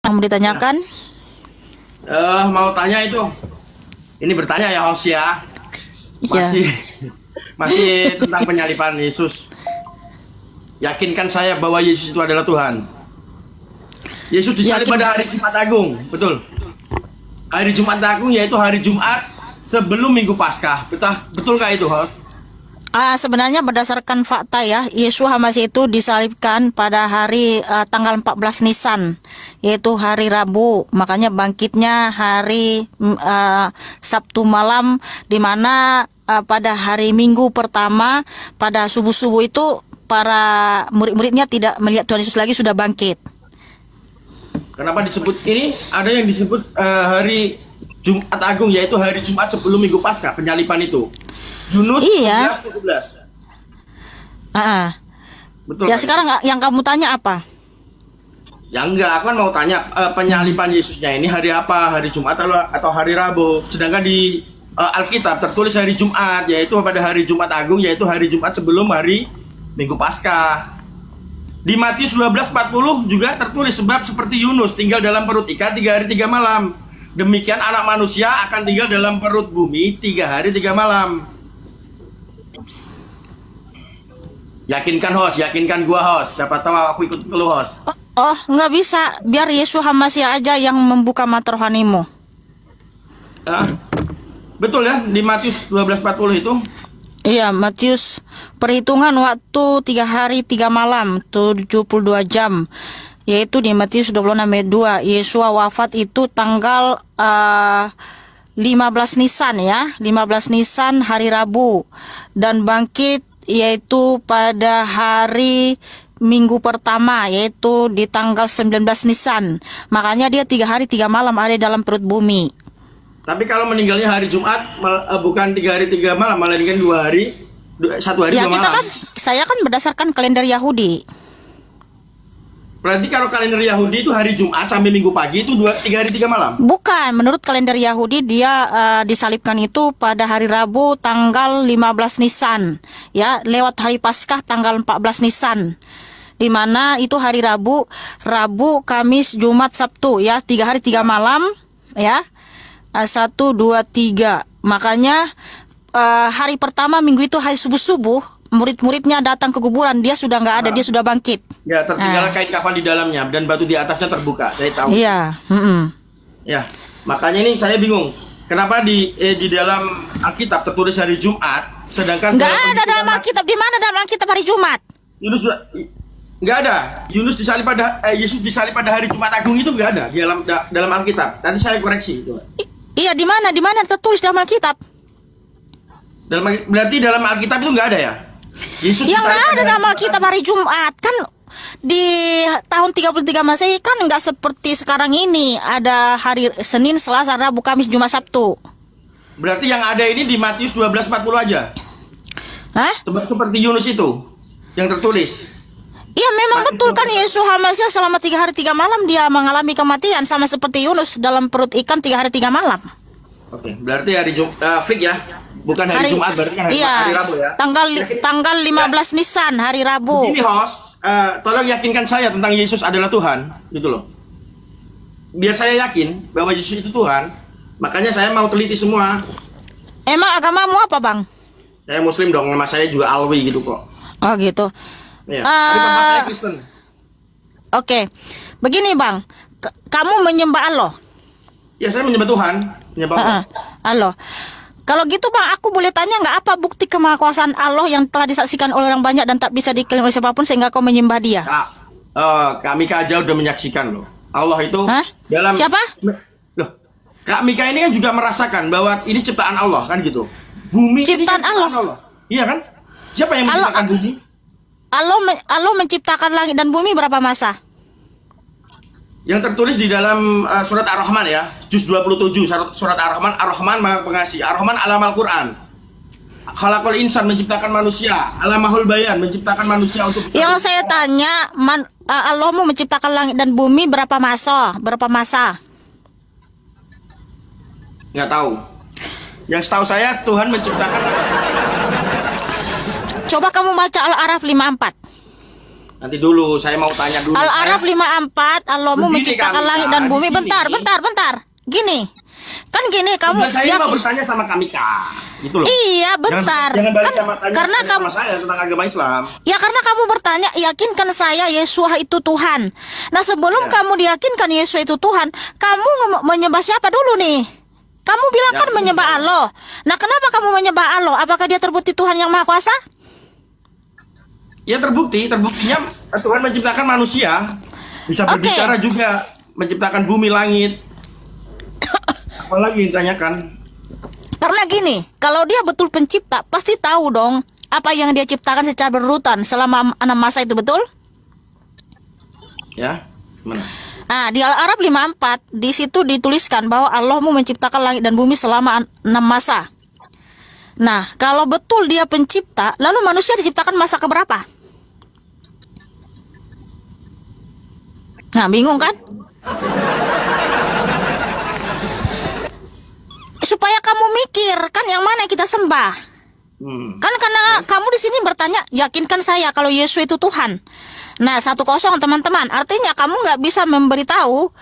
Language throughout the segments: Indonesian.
yang mau ditanyakan? Mau tanya itu. Ini bertanya ya host ya. Masih tentang penyaliban Yesus. Yakinkan saya bahwa Yesus itu adalah Tuhan. Yesus disalib pada hari Jumat Agung, betul. Hari Jumat Agung yaitu hari Jumat sebelum Minggu Paskah. Betulkah itu, host? Sebenarnya berdasarkan fakta ya, Yeshua HaMasiah itu disalibkan pada hari tanggal 14 Nisan, yaitu hari Rabu. Makanya bangkitnya hari Sabtu malam, di mana pada hari Minggu pertama pada subuh-subuh itu para murid-muridnya tidak melihat Tuhan Yesus lagi sudah bangkit. Kenapa disebut ini? Ada yang disebut hari Jumat Agung, yaitu hari Jumat sebelum Minggu Paskah, penyaliban itu. Yunus 17. Betul. Ya kan? Sekarang yang kamu tanya apa? Ya enggak, aku kan mau tanya penyaliban Yesusnya ini hari apa? Hari Jumat atau hari Rabu? Sedangkan di Alkitab tertulis hari Jumat, yaitu pada hari Jumat Agung, yaitu hari Jumat sebelum hari Minggu Paskah. Di Matius 12:40 juga tertulis, sebab seperti Yunus tinggal dalam perut ikan 3 hari 3 malam, demikian anak manusia akan tinggal dalam perut bumi 3 hari 3 malam. Yakinkan host, yakinkan gua host. Siapa tahu aku ikut lu host. Nggak bisa. Biar Yesus HaMasiah aja yang membuka mata rohanimu. Betul ya, di Matius 12:40 itu. Iya, Matius, perhitungan waktu 3 hari 3 malam 72 jam, yaitu di Matius 26 ayat 2. Yeshua wafat itu tanggal 15 Nisan ya, 15 Nisan hari Rabu, dan bangkit yaitu pada hari Minggu pertama, yaitu di tanggal 19 Nisan. Makanya dia 3 hari 3 malam ada dalam perut bumi. Tapi kalau meninggalnya hari Jumat, bukan 3 hari 3 malam, melainkan 2 hari, 1 hari 2 malam. Saya kan berdasarkan kalender Yahudi. Berarti kalau kalender Yahudi itu hari Jumat sampai Minggu pagi itu 3 hari 3 malam? Bukan, menurut kalender Yahudi dia disalibkan itu pada hari Rabu tanggal 15 Nisan, ya, lewat hari Paskah tanggal 14 Nisan. Di mana itu hari Rabu, Kamis, Jumat, Sabtu, ya, 3 hari 3 malam, ya. 1, 2, 3. Makanya hari pertama minggu itu hari subuh-subuh, murid-muridnya datang ke kuburan, dia sudah nggak ada, dia sudah bangkit. Ya, tertinggal kain kafan di dalamnya dan batu di atasnya terbuka. Saya tahu. Iya. Ya, makanya ini saya bingung. Kenapa di dalam Alkitab tertulis hari Jumat, sedangkan nggak ada dalam Alkitab. Di mana dalam Alkitab hari Jumat? Yunus nggak ada. Yesus disalib pada hari Jumat Agung itu nggak ada di dalam Alkitab. Tadi saya koreksi itu. Iya, di mana? Di mana tertulis dalam Alkitab? Berarti dalam Alkitab itu nggak ada ya? Yesus yang nggak ada dalam Alkitab hari Jumat. Kan di tahun 33 Masehi kan nggak seperti sekarang ini. Ada hari Senin, Selasa, Rabu, Kamis, Jumat, Sabtu. Berarti yang ada ini di Matius 12:40 aja? Hah? Seperti Yunus itu yang tertulis. Iya, memang betul kan, Yesus HaMasiah selama 3 hari 3 malam dia mengalami kematian, sama seperti Yunus dalam perut ikan 3 hari 3 malam. Oke, berarti hari Fik ya, bukan hari Jumat, berarti kan hari Rabu ya. Tanggal 15 Nisan hari Rabu. Begini host, tolong yakinkan saya tentang Yesus adalah Tuhan, gitu loh. Biar saya yakin bahwa Yesus itu Tuhan, makanya saya mau teliti semua. Emang agamamu apa, Bang? Saya Muslim dong, nama saya juga Alwi gitu kok. Oh gitu. Ya, tapi bapak saya Kristen. Oke, begini Bang, kamu menyembah Allah? Ya, saya menyembah Tuhan, menyembah Allah. Allah. Kalau gitu Bang, aku boleh tanya nggak apa bukti kemahakuasaan Allah yang telah disaksikan oleh orang banyak dan tak bisa diklaim oleh siapapun sehingga kau menyembah Dia? Kak Mika aja udah menyaksikan loh. Allah itu dalam siapa? Loh, Kak Mika ini kan juga merasakan bahwa ini ciptaan Allah kan gitu. Bumi ciptaan ini kan Allah. Iya kan? Siapa yang menciptakan bumi? Allah menciptakan langit dan bumi berapa masa? Yang tertulis di dalam surat Ar-Rahman ya, juz 27, surat Ar-Rahman, Ar-Rahman Maha Pengasih, Ar-Rahman alam Al-Quran. Khalaqal insan, menciptakan manusia, Alamahul Bayan, menciptakan manusia untuk Yang saya tanya, Allah mau menciptakan langit dan bumi berapa masa? Nggak tahu. Yang setahu saya Tuhan menciptakan. Coba kamu baca Al-Araf 54. Nanti dulu, saya mau tanya dulu. Al-A'raf 54, Allahmu Begini, menciptakan Kak, langit dan di bumi. sini. Bentar. Gini. Kan gini kamu Tujuan saya mau bertanya sama kami, Kak. Gitu loh. Iya, bentar. Jangan balik Kan sama tanya karena sama kamu saya tentang agama Islam. ya karena kamu bertanya, yakinkan saya Yesus itu Tuhan. Nah, sebelum Ya. kamu diyakinkan Yesus itu Tuhan, kamu menyembah siapa dulu nih? Kamu bilang Ya, kan menyembah Allah. Nah, kenapa kamu menyembah Allah? Apakah dia terbukti Tuhan yang Maha Kuasa? Ya terbuktinya Tuhan menciptakan manusia, bisa Oke. berbicara juga, menciptakan bumi langit. Apalagi ditanyakan? Karena gini, kalau dia betul pencipta, pasti tahu dong apa yang dia ciptakan secara berurutan selama 6 masa itu, betul? Ya, gimana? Nah, di Al-A'raf 54, di situ dituliskan bahwa Allahmu menciptakan langit dan bumi selama 6 masa. Nah, kalau betul dia pencipta, lalu manusia diciptakan masa keberapa? Nah, bingung kan? Supaya kamu mikir, kan yang mana yang kita sembah? Kan karena kamu di sini bertanya, yakinkan saya kalau Yesus itu Tuhan. Nah, 1-0 teman-teman. Artinya kamu nggak bisa memberitahu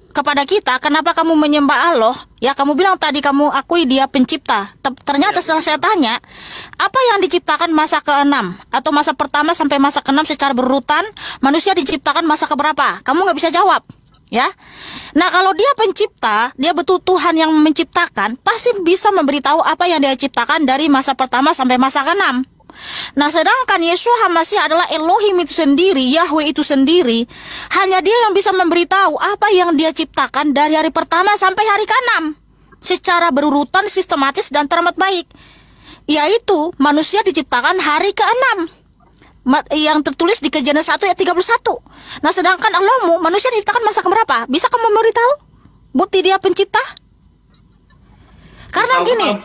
kepada kita kenapa kamu menyembah Allah. Ya, kamu bilang tadi kamu akui dia pencipta. Ternyata setelah saya tanya, apa yang diciptakan masa ke-6 atau masa pertama sampai masa ke-6 secara berurutan, manusia diciptakan masa keberapa? Kamu nggak bisa jawab. Ya, nah kalau dia pencipta, dia betul Tuhan yang menciptakan, pasti bisa memberitahu apa yang dia ciptakan dari masa pertama sampai masa ke-6. Nah, sedangkan Yeshua Masih adalah Elohim itu sendiri, Yahweh itu sendiri, hanya dia yang bisa memberitahu apa yang dia ciptakan dari hari pertama sampai hari ke-6 secara berurutan, sistematis, dan teramat baik. Yaitu manusia diciptakan hari ke-6 yang tertulis di Kejadian 1 ayat 31. Nah, sedangkan Allahmu manusia diciptakan masa keberapa? Bisa kamu memberitahu bukti dia pencipta? Karena gini,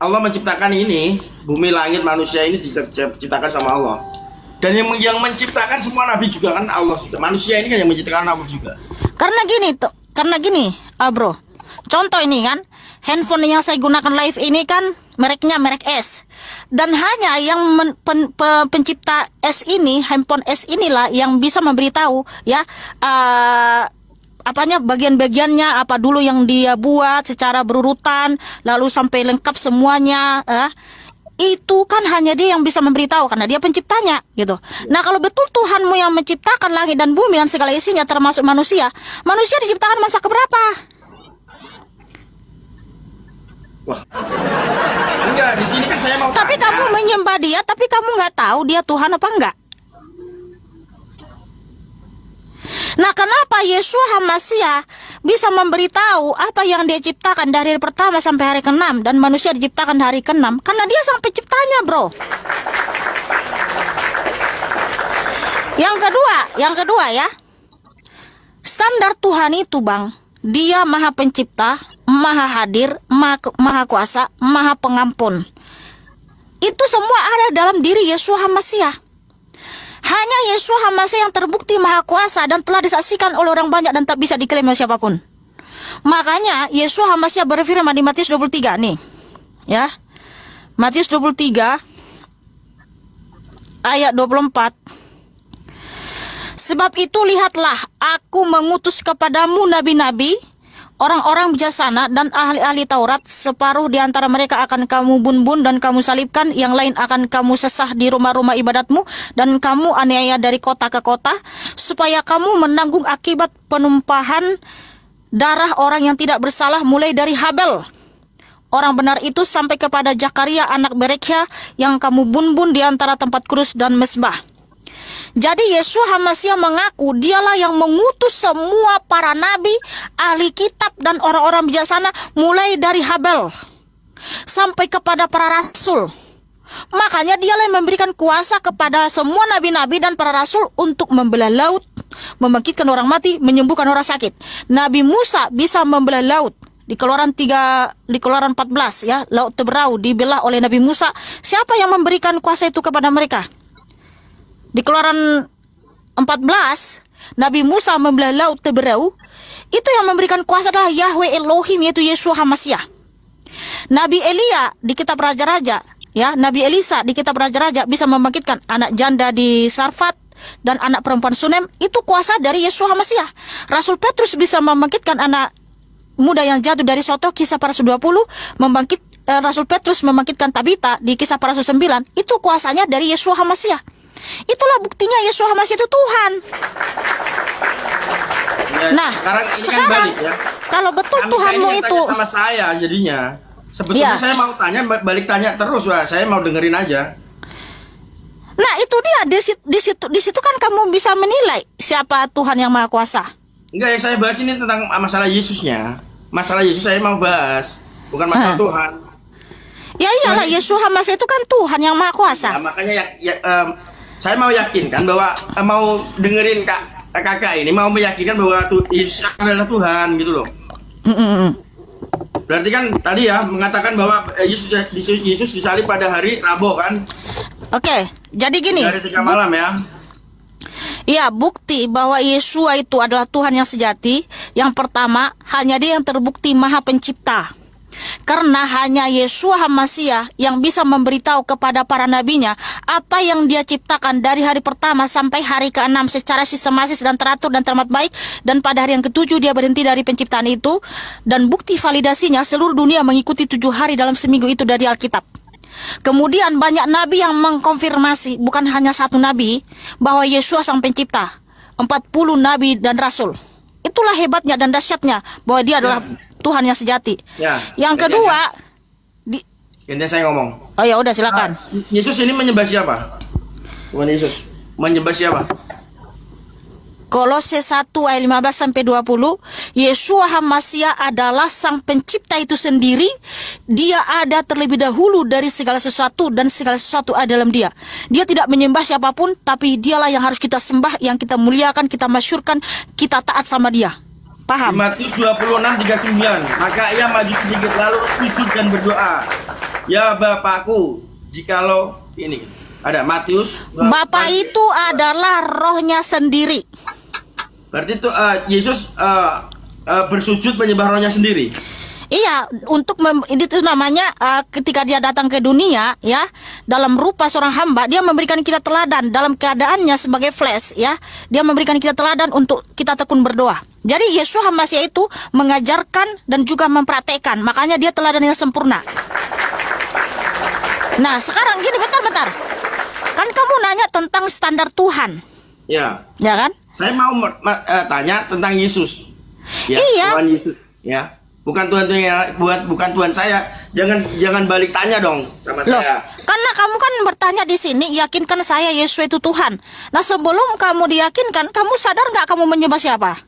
Allah menciptakan ini, bumi langit manusia ini diciptakan sama Allah. Dan yang menciptakan semua nabi juga kan Allah juga. Manusia ini kan yang menciptakan Allah juga. Karena gini, bro. Contoh ini kan, handphone yang saya gunakan live ini kan mereknya merek S. Dan hanya yang pencipta S ini, handphone S inilah yang bisa memberitahu ya apanya bagian-bagiannya apa dulu yang dia buat secara berurutan lalu sampai lengkap semuanya. Itu kan hanya dia yang bisa memberitahu karena dia penciptanya gitu. Nah, kalau betul Tuhanmu yang menciptakan langit dan bumi dan segala isinya termasuk manusia, manusia diciptakan masa keberapa? Wah. Enggak, di sini kan saya mau Tapi tanya. kamu menyembah dia, tapi kamu nggak tahu dia Tuhan apa enggak. Nah, kenapa Yeshua Hamasiah bisa memberitahu apa yang dia ciptakan dari hari pertama sampai hari ke-6 dan manusia diciptakan hari ke-6? Karena dia sang penciptanya, bro. Yang kedua ya. Standar Tuhan itu, Bang, dia Maha Pencipta, Maha Hadir, Maha Kuasa, Maha Pengampun. Itu semua ada dalam diri Yeshua Hamasiah. Hanya Yeshua Hamasiah yang terbukti Maha Kuasa dan telah disaksikan oleh orang banyak dan tak bisa diklaim oleh siapapun. Makanya Yeshua Hamasiah berfirman di Matius 23 nih. Ya. Matius 23 ayat 24. Sebab itu lihatlah, aku mengutus kepadamu nabi-nabi, orang-orang bijaksana dan ahli-ahli Taurat. Separuh di antara mereka akan kamu bun-bun dan kamu salibkan, yang lain akan kamu sesah di rumah-rumah ibadatmu, dan kamu aniaya dari kota ke kota, supaya kamu menanggung akibat penumpahan darah orang yang tidak bersalah, mulai dari Habel orang benar itu sampai kepada Zakaria anak Berekhya yang kamu bun-bun di antara tempat kudus dan mesbah. Jadi Yeshua Hamasiah mengaku dialah yang mengutus semua para nabi, ahli kitab dan orang-orang bijaksana mulai dari Habel sampai kepada para rasul. Makanya dialah yang memberikan kuasa kepada semua nabi-nabi dan para rasul untuk membelah laut, membangkitkan orang mati, menyembuhkan orang sakit. Nabi Musa bisa membelah laut. Di Keluaran 14 ya, laut Teberau dibelah oleh Nabi Musa. Siapa yang memberikan kuasa itu kepada mereka? Di Keluaran 14, Nabi Musa membelah laut Teberau. Itu yang memberikan kuasa adalah Yahweh Elohim, yaitu Yeshua Hamasiah. Nabi Elia di kitab Raja-Raja, ya, Nabi Elisa di kitab Raja-Raja bisa membangkitkan anak janda di Sarfat, dan anak perempuan Sunem, itu kuasa dari Yeshua HaMasiah. Rasul Petrus bisa membangkitkan anak muda yang jatuh dari soto, Kisah Para Rasul 20, Rasul Petrus membangkitkan Tabita di Kisah Para Rasul 9, itu kuasanya dari Yeshua HaMasiah. Itulah buktinya Yeshua HaMasiah itu Tuhan. Ya, Nah, sekarang kan balik, ya. Kalau betul Kamu Tuhanmu tanya itu sama saya jadinya. Sebetulnya Ya. saya mau tanya, balik tanya terus, wah. Saya mau dengerin aja. Nah, itu dia di situ kan kamu bisa menilai siapa Tuhan yang Maha Kuasa. Enggak, yang saya bahas ini tentang masalah Yesusnya. Masalah Yesus saya mau bahas, bukan masalah Tuhan. Ya iyalah, Yeshua HaMasiah itu kan Tuhan yang Maha Kuasa. Nah, makanya saya mau yakinkan bahwa mau dengerin kakak ini, mau meyakinkan bahwa Yesus adalah Tuhan gitu loh. Berarti kan tadi ya mengatakan bahwa Yesus disalib pada hari Rabu kan? Oke, jadi gini. Dari 3 malam ya. Iya, bukti bahwa Yeshua itu adalah Tuhan yang sejati. Yang pertama, hanya Dia yang terbukti Maha Pencipta. Karena hanya Yeshua HaMasiah yang bisa memberitahu kepada para nabinya apa yang Dia ciptakan dari hari pertama sampai hari ke-6 secara sistematis dan teratur dan teramat baik. Dan pada hari yang ke-7 Dia berhenti dari penciptaan itu. Dan bukti validasinya seluruh dunia mengikuti 7 hari dalam seminggu itu dari Alkitab. Kemudian banyak nabi yang mengkonfirmasi, bukan hanya satu nabi, bahwa Yeshua sang pencipta. 40 nabi dan rasul. Itulah hebatnya dan dahsyatnya bahwa Dia adalah Tuhan yang sejati. Ya. Yang kedua, Gantian saya ngomong. oh ya udah silakan. Yesus ini menyembah siapa? Tuhan Yesus menyembah siapa? Kolose 1 ayat 15 sampai 20, Yeshua HaMasiah adalah sang pencipta itu sendiri. Dia ada terlebih dahulu dari segala sesuatu dan segala sesuatu ada dalam Dia. Dia tidak menyembah siapapun, tapi Dialah yang harus kita sembah, yang kita muliakan, kita masyurkan, kita taat sama Dia. Paham? Di Matius 26:39, maka ia maju sedikit lalu sujud dan berdoa, ya Bapakku, jikalau ini ada Matius. Bapa itu adalah rohnya sendiri. Berarti itu Yesus bersujud menyembah rohnya sendiri. Iya, itu namanya ketika Dia datang ke dunia ya, dalam rupa seorang hamba, Dia memberikan kita teladan dalam keadaannya sebagai flesh ya. Dia memberikan kita teladan untuk kita tekun berdoa. Jadi Yeshua HaMasiah itu mengajarkan dan juga mempraktekkan, makanya Dia teladan yang sempurna. Nah, sekarang gini, bentar. Kan kamu nanya tentang standar Tuhan. Ya. Ya kan? Saya mau tanya tentang Yesus. Ya, Iya. Tuhan Yesus, ya. Bukan bukan Tuhan saya. Jangan balik tanya dong sama Loh, saya. karena kamu kan bertanya di sini, yakinkan saya Yesus itu Tuhan. Nah, sebelum kamu diyakinkan, kamu sadar nggak kamu menyembah siapa?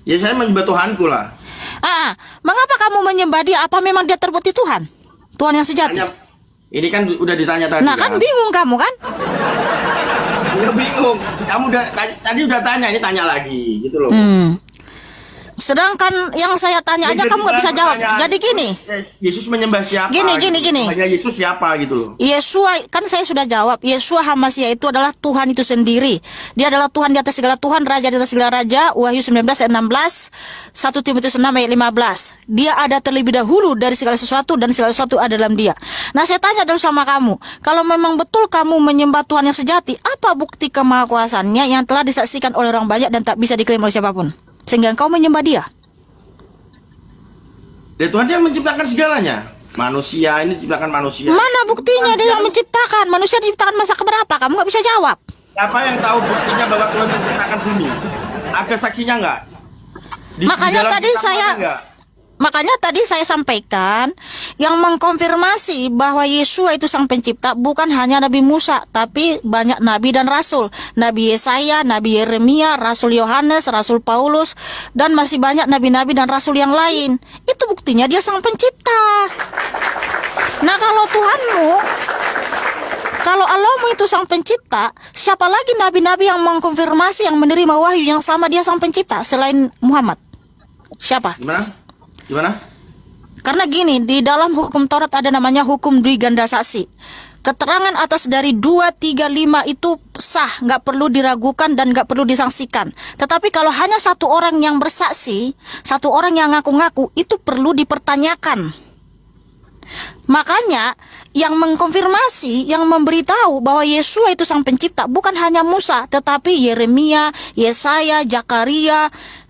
Ya saya menyembah Tuhanku lah. Mengapa kamu menyembah Dia? Apa memang Dia terbukti Tuhan? Tuhan yang sejati. Ini kan udah ditanya tadi. Nah, kan bingung kamu kan? Udah bingung. Kamu tadi udah tanya, ini tanya lagi gitu loh. Sedangkan yang saya tanya aja kamu nggak bisa jawab. Jadi gini. Yesus menyembah siapa? Gini. Hanya Yesus siapa gitu loh. Yeshua, kan saya sudah jawab. Yeshua HaMasiah itu adalah Tuhan itu sendiri. Dia adalah Tuhan di atas segala Tuhan, Raja di atas segala Raja. Wahyu 19 ayat 16, 1 Timotius 6 ayat 15. Dia ada terlebih dahulu dari segala sesuatu dan segala sesuatu ada dalam Dia. Nah, saya tanya dulu sama kamu. Kalau memang betul kamu menyembah Tuhan yang sejati, apa bukti kemahakuasaannya yang telah disaksikan oleh orang banyak dan tak bisa diklaim oleh siapapun? Sehingga engkau menyembah Dia. Dan Tuhan yang menciptakan segalanya. Manusia ini diciptakan manusia. Mana buktinya Dia yang menciptakan? Manusia diciptakan masa keberapa? Kamu nggak bisa jawab. Siapa yang tahu buktinya bahwa Tuhan menciptakan bumi? Ada saksinya nggak? Makanya tadi saya sampaikan yang mengkonfirmasi bahwa Yeshua itu sang pencipta bukan hanya Nabi Musa, tapi banyak nabi dan rasul. Nabi Yesaya, Nabi Yeremia, Rasul Yohanes, Rasul Paulus, dan masih banyak nabi-nabi dan rasul yang lain. Itu buktinya Dia sang pencipta. Nah, kalau Allahmu itu sang pencipta, siapa lagi nabi-nabi yang mengkonfirmasi, yang menerima wahyu yang sama Dia sang pencipta selain Muhammad? Siapa? Gimana? Karena gini, di dalam hukum Taurat ada namanya hukum dui ganda saksi. Keterangan atas dari 2, 3, 5 itu sah, nggak perlu diragukan dan nggak perlu disangsikan. Tetapi kalau hanya satu orang yang bersaksi, satu orang yang ngaku-ngaku, itu perlu dipertanyakan. Makanya yang mengkonfirmasi, yang memberitahu bahwa Yesua itu sang pencipta bukan hanya Musa, tetapi Yeremia, Yesaya, Zakaria,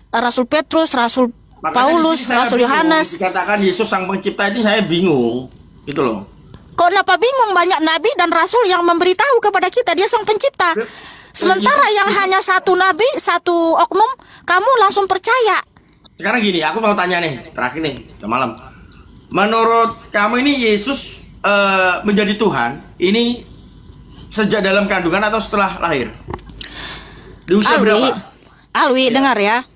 Rasul Petrus, Rasul Makanya Paulus, Rasul Yohanes. Dikatakan Yesus sang pencipta ini saya bingung, gitu loh. Kok kenapa bingung? Banyak nabi dan rasul yang memberitahu kepada kita dia sang pencipta. Sementara yang hanya satu nabi, satu oknum, kamu langsung percaya. Sekarang gini, aku mau tanya nih, terakhir nih, udah malam. Menurut kamu ini Yesus menjadi Tuhan, ini sejak dalam kandungan atau setelah lahir? Di usia berapa? Alwi, dengar ya.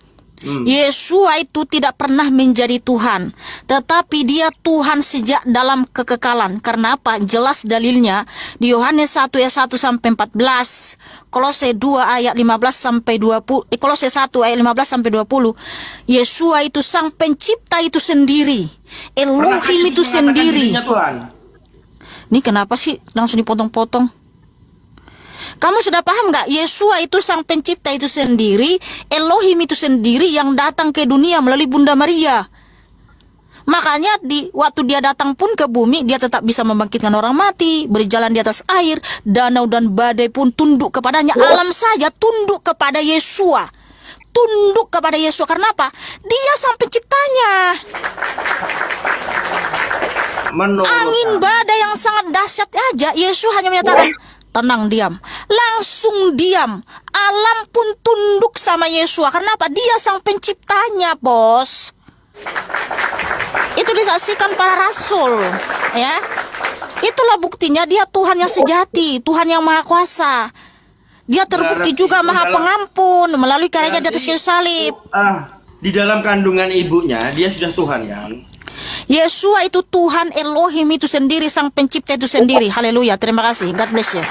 Yesua itu tidak pernah menjadi Tuhan, tetapi dia Tuhan sejak dalam kekekalan. Karena apa? Jelas dalilnya di Yohanes 1 ayat 1 sampai 14, Kolose 2 ayat 15 sampai 20, Kolose 1 ayat 15 sampai 20. Yesua itu sang pencipta itu sendiri, Elohim itu sendiri. Ini kenapa sih langsung dipotong-potong? Kamu sudah paham nggak? Yesua itu sang pencipta itu sendiri, Elohim itu sendiri yang datang ke dunia melalui Bunda Maria. Makanya waktu dia datang pun ke bumi, dia tetap bisa membangkitkan orang mati, berjalan di atas air, danau dan badai pun tunduk kepadanya. Alam saja tunduk kepada Yesua. Tunduk kepada Yesua. Karena apa? Dia sang penciptanya. Angin badai yang sangat dahsyat aja, Yesua hanya menyatakan, tenang, diam. Langsung diam. Alam pun tunduk sama Yesua. Karena apa? Dia sang penciptanya, bos. Itu disaksikan para rasul, ya. Itulah buktinya dia Tuhan yang sejati, Tuhan yang maha kuasa. Dia terbukti juga maha pengampun melalui karyanya di atas kayu salib. Di dalam kandungan ibunya dia sudah Tuhan, kan? Yesua itu Tuhan, Elohim itu sendiri, sang pencipta itu sendiri. Haleluya, terima kasih. God bless you.